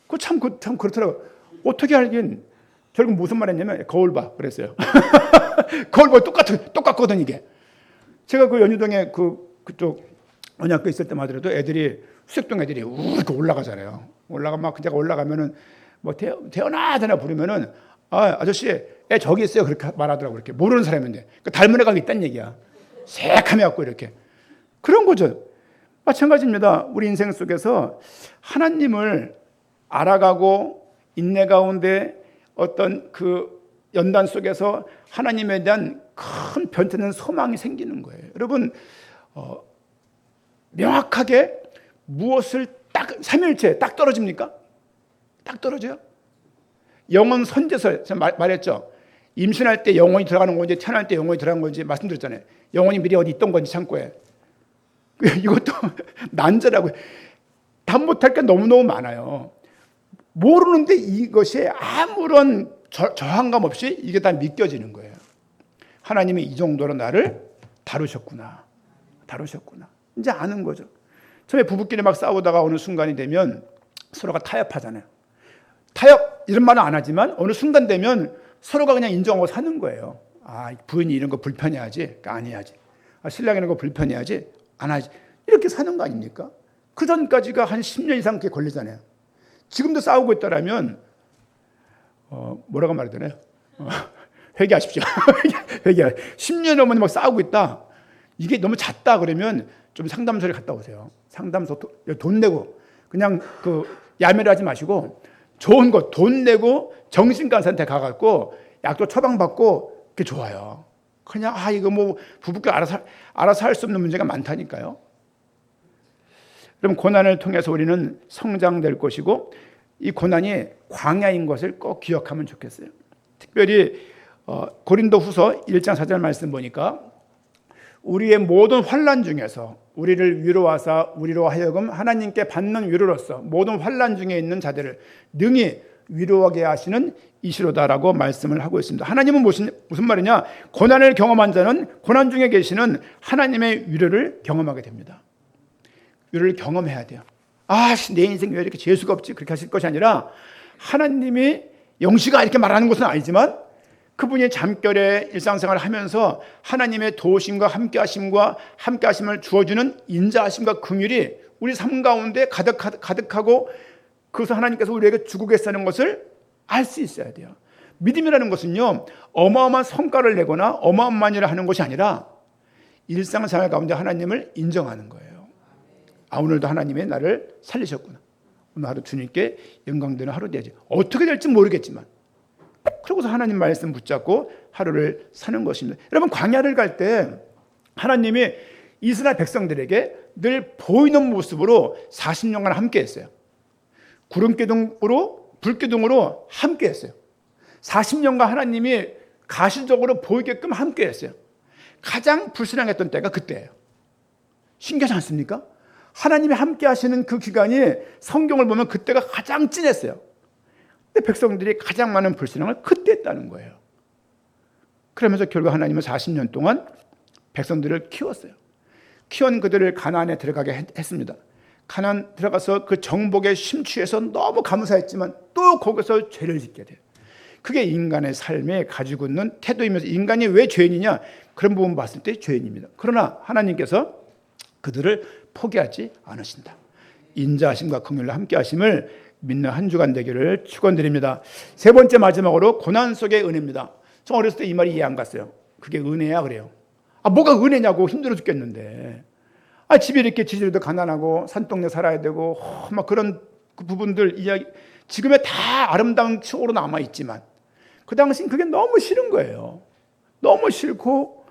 그거 참 그렇더라고. 어떻게 알긴. 결국 무슨 말 했냐면 거울 봐 그랬어요. 거울 봐 똑같거든 이게. 제가 그 연희동에 그쪽 언약교 있을 때마다도 애들이 수색동 애들이 이렇게 올라가잖아요. 제가 올라가면은 뭐 태어나 부르면은 아저씨 애 저기 있어요 그렇게 말하더라고. 그렇게 모르는 사람인데 그러니까 닮은 애가 있다는 얘기야. 새카매 갖고 이렇게 그런 거죠. 마찬가지입니다. 우리 인생 속에서 하나님을 알아가고 인내 가운데 어떤 그 연단 속에서 하나님에 대한 큰 변태는 소망이 생기는 거예요. 여러분 명확하게 무엇을 딱 삼일째 딱 떨어집니까? 딱 떨어져요? 영혼 선제설 제가 말했죠. 임신할 때 영혼이 들어가는 건지 태어날 때 영혼이 들어가는 건지 말씀드렸잖아요. 영혼이 미리 어디 있던 건지 창고에. 이것도 난제라고요. 답 못할 게 너무너무 많아요. 모르는데 이것이 아무런 저항감 없이 이게 다 믿겨지는 거예요. 하나님이 이 정도로 나를 다루셨구나. 이제 아는 거죠. 처음에 부부끼리 막 싸우다가 어느 순간이 되면 서로가 타협하잖아요. 타협 이런 말은 안 하지만 어느 순간 되면 서로가 그냥 인정하고 사는 거예요. 부인이 이런 거 불편해하지? 그러니까 안 해야지. 신랑이 이런 거 불편해하지? 안 하지. 이렇게 사는 거 아닙니까? 그 전까지가 한 10년 이상 그게 걸리잖아요. 지금도 싸우고 있다라면 뭐라고 말해야 되나요? 회개하십시오. 회개. 10년 넘은 막 싸우고 있다. 이게 너무 잦다 그러면 좀 상담소에 갔다 오세요. 상담소 돈 내고 그냥 그 야매를 하지 마시고 좋은 거 돈 내고 정신과한테 가갖고 약도 처방받고 그게 좋아요. 그냥 이거 뭐 부부끼리 알아서 할 수 없는 문제가 많다니까요. 그럼 고난을 통해서 우리는 성장될 것이고 이 고난이 광야인 것을 꼭 기억하면 좋겠어요. 특별히 고린도후서 1장 4절 말씀 보니까 우리의 모든 환난 중에서 우리를 위로하사 우리로 하여금 하나님께 받는 위로로서 모든 환난 중에 있는 자들을 능히 위로하게 하시는 이시로다라고 말씀을 하고 있습니다. 하나님은 무슨 말이냐? 고난을 경험한 자는 고난 중에 계시는 하나님의 위로를 경험하게 됩니다. 위로를 경험해야 돼요. 내 인생 왜 이렇게 재수가 없지? 그렇게 하실 것이 아니라 하나님이 영시가 이렇게 말하는 것은 아니지만 그분이 잠결에 일상생활을 하면서 하나님의 도우심과 함께하심을 주어주는 인자하심과 긍휼이 우리 삶 가운데 가득하고 그것을 하나님께서 우리에게 주고 계시다는 것을 알 수 있어야 돼요. 믿음이라는 것은요, 어마어마한 성과를 내거나 어마어마한 일을 하는 것이 아니라 일상생활 가운데 하나님을 인정하는 거예요. 오늘도 하나님이 나를 살리셨구나. 오늘 하루 주님께 영광되는 하루 되지. 어떻게 될지 모르겠지만 그러고서 하나님 말씀 붙잡고 하루를 사는 것입니다. 여러분, 광야를 갈 때 하나님이 이스라엘 백성들에게 늘 보이는 모습으로 40년간 함께 했어요. 구름기둥으로 불기둥으로 함께 했어요. 40년간 하나님이 가시적으로 보이게끔 함께 했어요. 가장 불신앙했던 때가 그때예요. 신기하지 않습니까? 하나님이 함께 하시는 그 기간이 성경을 보면 그때가 가장 진했어요. 근데 백성들이 가장 많은 불신앙을 그때 했다는 거예요. 그러면서 결국 하나님은 40년 동안 백성들을 키웠어요. 키운 그들을 가나안에 들어가게 했습니다. 가나안 들어가서 그 정복에 심취해서 너무 감사했지만 또 거기서 죄를 짓게 돼요. 그게 인간의 삶에 가지고 있는 태도이면서 인간이 왜 죄인이냐? 그런 부분 봤을 때 죄인입니다. 그러나 하나님께서 그들을 포기하지 않으신다. 인자하심과 긍휼과 함께하심을 믿는 한 주간 되기를 축원드립니다. 세 번째 마지막으로 고난 속의 은혜입니다. 저 어렸을 때 이 말이 이해 안 갔어요. 그게 은혜야 그래요. 뭐가 은혜냐고, 힘들어 죽겠는데. 집이 이렇게 지질도 가난하고 산동네 살아야 되고 막 그런 그 부분들 이야기 지금의 다 아름다운 추억으로 남아 있지만 그 당시엔 그게 너무 싫은 거예요. 너무 싫고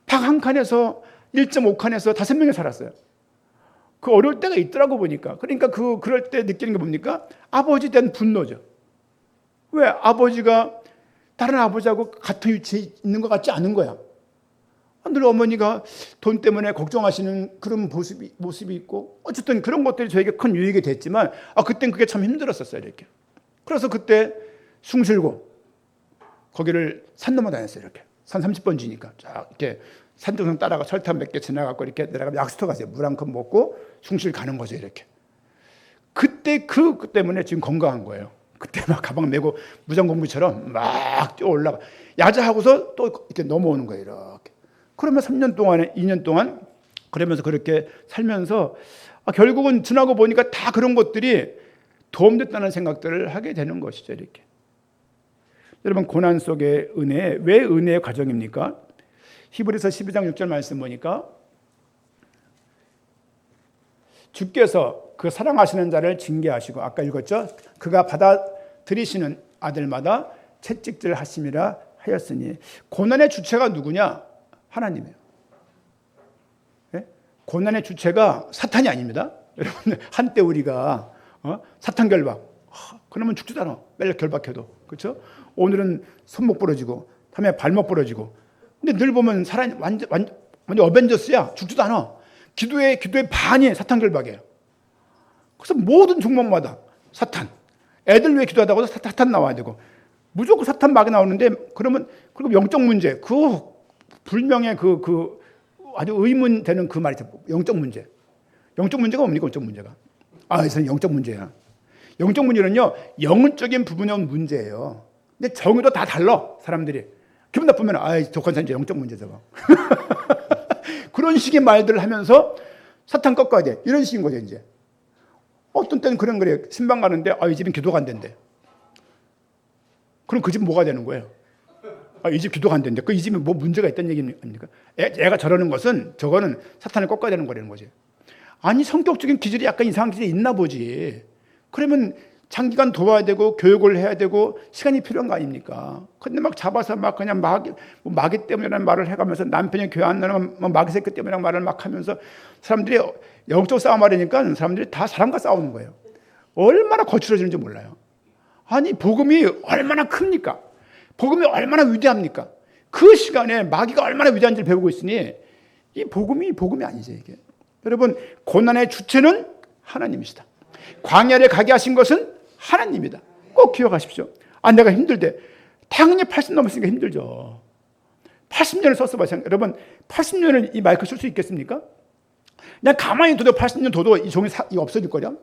방 한 칸에서 1.5칸에서 5명이 살았어요. 그 어려울 때가 있더라고 보니까. 그러니까 그럴 때 느끼는 게 뭡니까? 아버지에 대한 분노죠. 왜? 아버지가 다른 아버지하고 같은 위치에 있는 것 같지 않은 거야. 늘 어머니가 돈 때문에 걱정하시는 그런 모습이 있고 어쨌든 그런 것들이 저에게 큰 유익이 됐지만 그땐 그게 참 힘들었었어요. 이렇게. 그래서 그때 숭 실고 거기를 산 넘어 다녔어요. 이렇게. 산 30번 지니까 쫙 이렇게 산등성 따라가 설탕 몇 개 지나가고 이렇게 내려가면 약수터 가세요. 물 한 컵 먹고 숭실 가는 거죠. 이렇게. 그때 그 때문에 지금 건강한 거예요. 그때 막 가방 메고 무장공부처럼 막 뛰어 올라가. 야자하고서 또 이렇게 넘어오는 거예요. 이렇게. 그러면 3년 동안에 2년 동안 그러면서 그렇게 살면서 결국은 지나고 보니까 다 그런 것들이 도움됐다는 생각들을 하게 되는 것이죠. 이렇게. 여러분, 고난 속의 은혜, 왜 은혜의 과정입니까? 히브리서 12장 6절 말씀 보니까 주께서 그 사랑하시는 자를 징계하시고 아까 읽었죠? 그가 받아들이시는 아들마다 채찍질 하심이라 하였으니 고난의 주체가 누구냐? 하나님이에요. 네? 고난의 주체가 사탄이 아닙니다. 여러분, 한때 우리가 사탄 결박 그러면 죽지도 않아. 매일 결박해도. 그렇죠? 오늘은 손목 부러지고 다음에 발목 부러지고 근데 늘 보면 사람이 완전 어벤져스야. 죽지도 않아. 기도의 반이 사탄 결박이에요. 그래서 모든 종목마다 사탄. 애들 위해 기도하다가 사탄 나와야 되고 무조건 사탄 막이 나오는데 그러면 그리고 영적 문제 불명의 아주 의문되는 그 말이 영적 문제. 영적 문제가 뭡니까? 영적 문제가. 그래서 영적 문제야. 영적 문제는요 영적인 부분의 문제예요. 근데 정의도 다 달라 사람들이. 기분 나쁘면 저 권사 이제 영적 문제죠. 그런 식의 말들을 하면서 사탄 꺾어야 돼. 이런 식인 거죠 이제. 어떤 때는 그런 거래요. 신방 가는데 이 집은 기도가 안 된대. 그럼 그 집 뭐가 되는 거예요? 이 집 기도가 안 되는데 그 이 집에 뭐 문제가 있다는 얘기입니까? 애가 저러는 것은 저거는 사탄을 꺾어야 되는 거라는 거지. 아니 성격적인 기질이 약간 이상한 기질이 있나 보지. 그러면 장기간 도와야 되고 교육을 해야 되고 시간이 필요한 거 아닙니까? 근데 막 잡아서 막 그냥 마귀 때문이라는 말을 해가면서 남편이 교회 안 나면 마귀 새끼 때문이라는 말을 막 하면서 사람들이 영적 싸움 하려니까 사람들이 다 사람과 싸우는 거예요. 얼마나 거칠어지는지 몰라요. 아니 복음이 얼마나 큽니까? 복음이 얼마나 위대합니까? 그 시간에 마귀가 얼마나 위대한지를 배우고 있으니 이 복음이 아니죠 이게. 여러분 고난의 주체는 하나님이시다. 광야를 가게 하신 것은 하나님이다. 꼭 기억하십시오. 내가 힘들대. 당연히 80 넘었으니까 힘들죠. 80년을 썼어봐요. 여러분 80년을 이 마이크 쓸 수 있겠습니까? 그냥 가만히 둬도 80년 둬도 이 종이 없어질 거냐?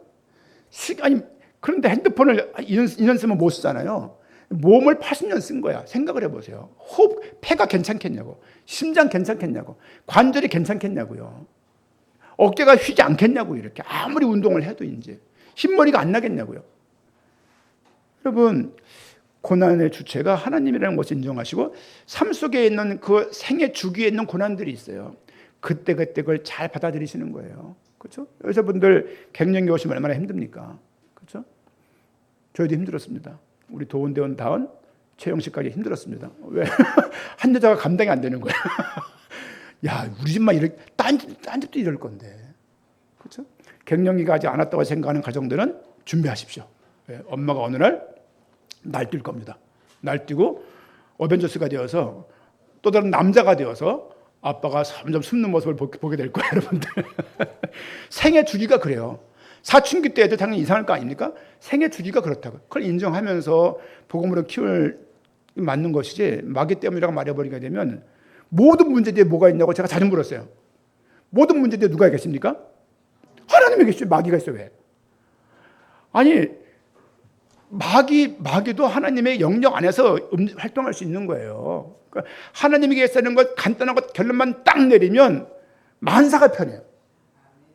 아니 그런데 핸드폰을 2년 쓰면 못 쓰잖아요. 몸을 80년 쓴 거야. 생각을 해보세요. 폐가 괜찮겠냐고, 심장 괜찮겠냐고, 관절이 괜찮겠냐고요. 어깨가 휘지 않겠냐고. 이렇게 아무리 운동을 해도 이제 흰머리가 안 나겠냐고요. 여러분 고난의 주체가 하나님이라는 것을 인정하시고 삶 속에 있는 그 생의 주기에 있는 고난들이 있어요. 그때 그걸 잘 받아들이시는 거예요. 그렇죠? 여자분들 갱년기 오시면 얼마나 힘듭니까? 그렇죠? 저희도 힘들었습니다. 우리 도원대원 다운 최영식까지 힘들었습니다. 왜? 한 여자가 감당이 안 되는 거예요. 야, 우리 집만 이렇게 딴 집도 이럴 건데. 그렇죠? 갱년기가 아직 안 왔다고 생각하는 가정들은 준비하십시오. 예, 엄마가 어느 날 날뛸 겁니다. 날뛰고 어벤져스가 되어서 또 다른 남자가 되어서 아빠가 점점 숨는 모습을 보게 될 거예요, 여러분들. 생애 주기가 그래요. 사춘기 때 애들 당연히 이상할 거 아닙니까? 생애 주기가 그렇다고. 그걸 인정하면서 복음으로 키울 맞는 것이지 마귀 때문이라고 말해버리게 되면 모든 문제 뒤에 뭐가 있냐고 제가 자주 물었어요. 모든 문제 뒤에 누가 있겠습니까? 하나님이 계시죠. 마귀가 있어요. 왜? 아니 마귀도 하나님의 영역 안에서 활동할 수 있는 거예요. 그러니까 하나님에게 쓰는 것 간단한 것 결론만 딱 내리면 만사가 편해요.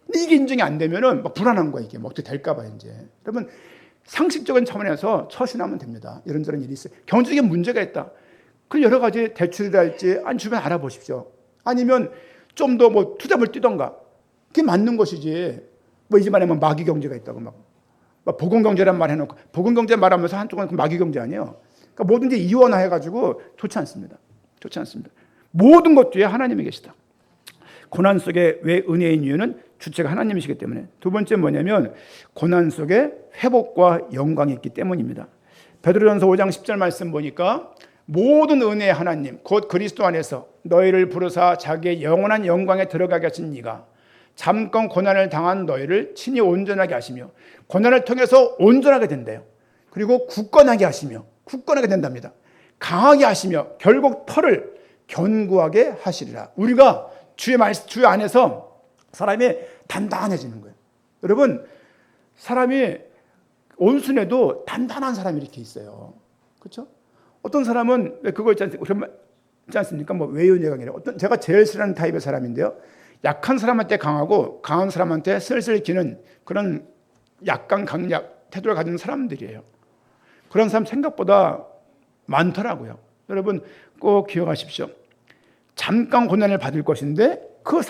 근데 이게 인정이 안 되면은 막 불안한 거야. 이게 뭐 어떻게 될까봐 이제. 여러분 상식적인 차원에서 처신하면 됩니다. 이런저런 일이 있어요. 경제적인 문제가 있다. 그 여러 가지 대출이랄지 주변 알아보십시오. 아니면 좀 더 뭐 투잡을 뛰던가. 그게 맞는 것이지. 뭐 이 집안에 마귀 경제가 있다고 막 복음 경제란 말 해놓고 복음 경제 말하면서 한쪽은 마귀 경제 아니에요. 그러니까 뭐든지 이원화해가지고 좋지 않습니다. 좋지 않습니다. 모든 것 뒤에 하나님이 계시다. 고난 속에 왜 은혜인 이유는 주체가 하나님이시기 때문에. 두 번째 뭐냐면 고난 속에 회복과 영광이 있기 때문입니다. 베드로전서 5장 10절 말씀 보니까 모든 은혜의 하나님 곧 그리스도 안에서 너희를 부르사 자기의 영원한 영광에 들어가게 하신 이가 잠깐 고난을 당한 너희를 친히 온전하게 하시며 고난을 통해서 온전하게 된대요. 그리고 굳건하게 된답니다. 강하게 하시며 결국 터를 견고하게 하시리라. 우리가 주의 안에서 사람이 단단해지는 거예요. 여러분 사람이 온순해도 단단한 사람이 이렇게 있어요. 그렇죠? 어떤 사람은 그거 있지 않습니까? 뭐 외유내강이라. 제가 제일 싫어하는 타입의 사람인데요. 약한 사람한테 강하고 강한 사람한테 슬슬 기는 그런 약간 강약 태도를 가진 사람들이에요. 그런 사람 생각보다 많더라고요. 여러분 꼭 기억하십시오. 잠깐 고난을 받을 것인데 그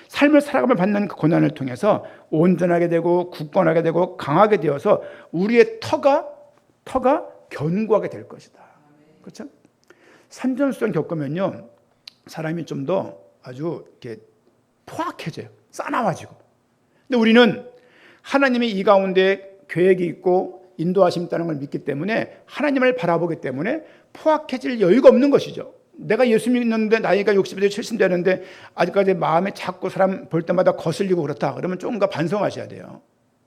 삶을 살아가며 받는 그 고난을 통해서 온전하게 되고 굳건하게 되고 강하게 되어서 우리의 터가 견고하게 될 것이다. 그렇죠? 산전수전 겪으면요 사람이 좀 더 아주 이렇게 포악해져요. 싸나워지고. 근데 우리는 하나님이 이 가운데 계획이 있고 인도하심 있다는 걸 믿기 때문에 하나님을 바라보기 때문에 포악해질 여유가 없는 것이죠. 내가 예수 믿는데 나이가 60대 70 되는데 아직까지 마음에 자꾸 사람 볼 때마다 거슬리고 그렇다. 그러면 조금가 반성하셔야 돼요.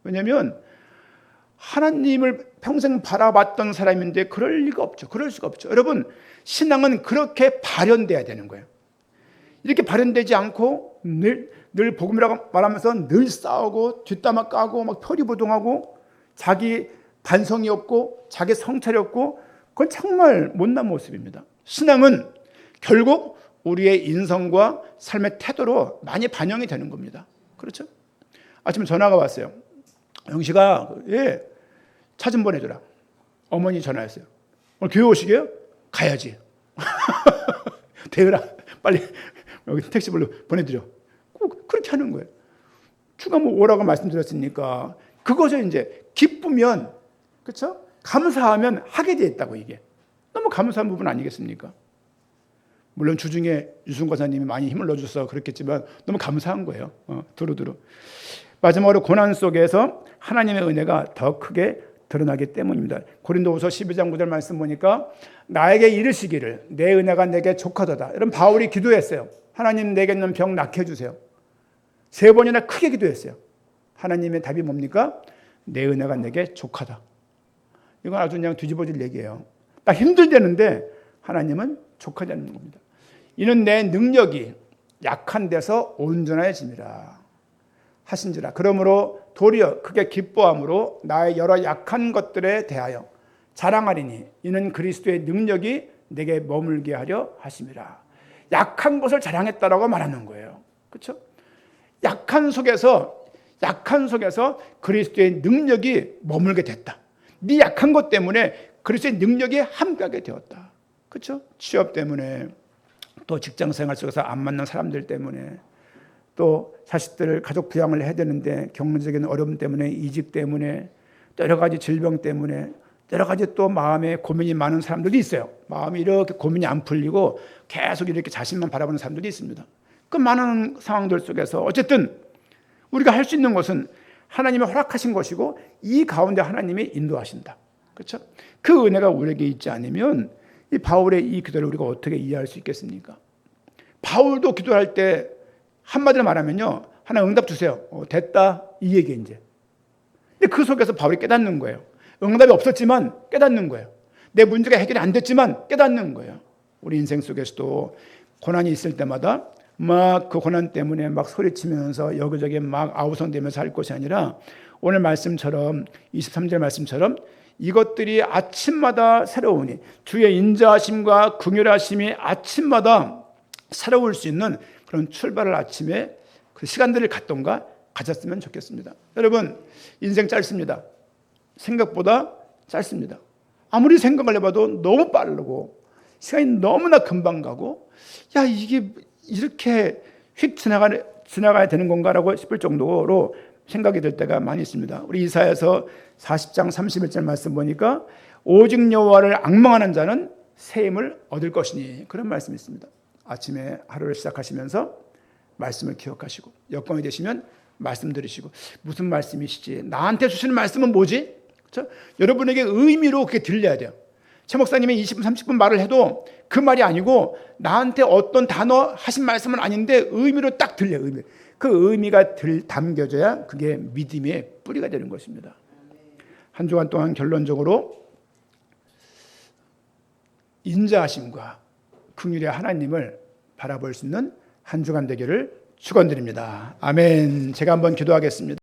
왜냐하면 하나님을 평생 바라봤던 사람인데 그럴 리가 없죠. 그럴 수가 없죠. 여러분 신앙은 그렇게 발현돼야 되는 거예요. 이렇게 발현되지 않고 늘 복음이라고 말하면서 늘 싸우고 뒷담화 까고 막 표리부동하고 자기 반성이 없고 자기 성찰이 없고 그건 정말 못난 모습입니다. 신앙은 결국 우리의 인성과 삶의 태도로 많이 반영이 되는 겁니다. 그렇죠? 아침에 전화가 왔어요. 영식아, 차 좀 보내줘라. 어머니 전화했어요. 오늘 교회 오시게요? 가야지. 대열아, 빨리 여기 택시불로 보내드려. 꼭 그렇게 하는 거예요. 주가 뭐 오라고 말씀드렸으니까 그것을 이제 기쁘면, 그렇죠? 감사하면 하게 돼 있다고. 이게 너무 감사한 부분 아니겠습니까? 물론 주중에 유순 권사님이 많이 힘을 넣어줘서 그렇겠지만 너무 감사한 거예요. 두루두루. 마지막으로 고난 속에서 하나님의 은혜가 더 크게 드러나기 때문입니다. 고린도후서 12장 9절 말씀 보니까 나에게 이르시기를 내 은혜가 내게 족하도다. 여러분, 바울이 기도했어요. 하나님, 내게 있는 병 낫게 해주세요. 3번이나 크게 기도했어요. 하나님의 답이 뭡니까? 내 은혜가 내게 족하다. 이건 아주 그냥 뒤집어질 얘기예요. 나 힘들다는데 하나님은 족하다는 겁니다. 이는 내 능력이 약한 데서 온전해짐이라 하신지라. 그러므로 도리어 크게 기뻐함으로 나의 여러 약한 것들에 대하여 자랑하리니 이는 그리스도의 능력이 내게 머물게 하려 하심이라. 약한 것을 자랑했다라고 말하는 거예요. 그렇죠? 약한 속에서 그리스도의 능력이 머물게 됐다. 네 약한 것 때문에 그리스도의 능력이 함께하게 되었다. 그렇죠? 취업 때문에, 또 직장 생활 속에서 안 맞는 사람들 때문에, 또 자식들을 가족 부양을 해야 되는데 경제적인 어려움 때문에, 이직 때문에, 여러 가지 질병 때문에, 여러 가지 또 마음에 고민이 많은 사람들이 있어요. 마음이 이렇게 고민이 안 풀리고 계속 이렇게 자신만 바라보는 사람들이 있습니다. 그 많은 상황들 속에서 어쨌든 우리가 할 수 있는 것은 하나님이 허락하신 것이고 이 가운데 하나님이 인도하신다. 그렇죠? 그 은혜가 우리에게 있지 않으면 이 바울의 이 기도를 우리가 어떻게 이해할 수 있겠습니까? 바울도 기도할 때 한마디로 말하면요, 하나님 응답 주세요. 됐다, 이 얘기 이제. 근데 그 속에서 바울이 깨닫는 거예요. 응답이 없었지만 깨닫는 거예요. 내 문제가 해결이 안 됐지만 깨닫는 거예요. 우리 인생 속에서도 고난이 있을 때마다 막 그 고난 때문에 막 소리치면서 여기저기 막 아우성대면서 할 것이 아니라 오늘 말씀처럼 23절 말씀처럼 이것들이 아침마다 새로우니 주의 인자하심과 긍휼하심이 아침마다 새로울 수 있는 그런 출발을 아침에 그 시간들을 갖던가 가졌으면 좋겠습니다. 여러분, 인생 짧습니다. 생각보다 짧습니다. 아무리 생각을 해봐도 너무 빠르고 시간이 너무나 금방 가고, 야, 이게 이렇게 휙 지나가야 되는 건가라고 싶을 정도로 생각이 들 때가 많이 있습니다. 우리 이사야서 40장 31절 말씀 보니까 오직 여호와를 앙망하는 자는 새 힘을 얻을 것이니, 그런 말씀이 있습니다. 아침에 하루를 시작하시면서 말씀을 기억하시고 여건이 되시면 말씀 들으시고, 무슨 말씀이시지? 나한테 주시는 말씀은 뭐지? 그렇죠? 여러분에게 의미로 그게 들려야 돼요. 최 목사님이 20분 30분 말을 해도 그 말이 아니고 나한테 어떤 단어 하신 말씀은 아닌데 의미로 딱 들려요. 의미. 그 의미가 담겨져야 그게 믿음의 뿌리가 되는 것입니다. 한 주간 동안 결론적으로 인자하심과 긍휼의 하나님을 바라볼 수 있는 한 주간 되기를 축원드립니다. 아멘. 제가 한번 기도하겠습니다.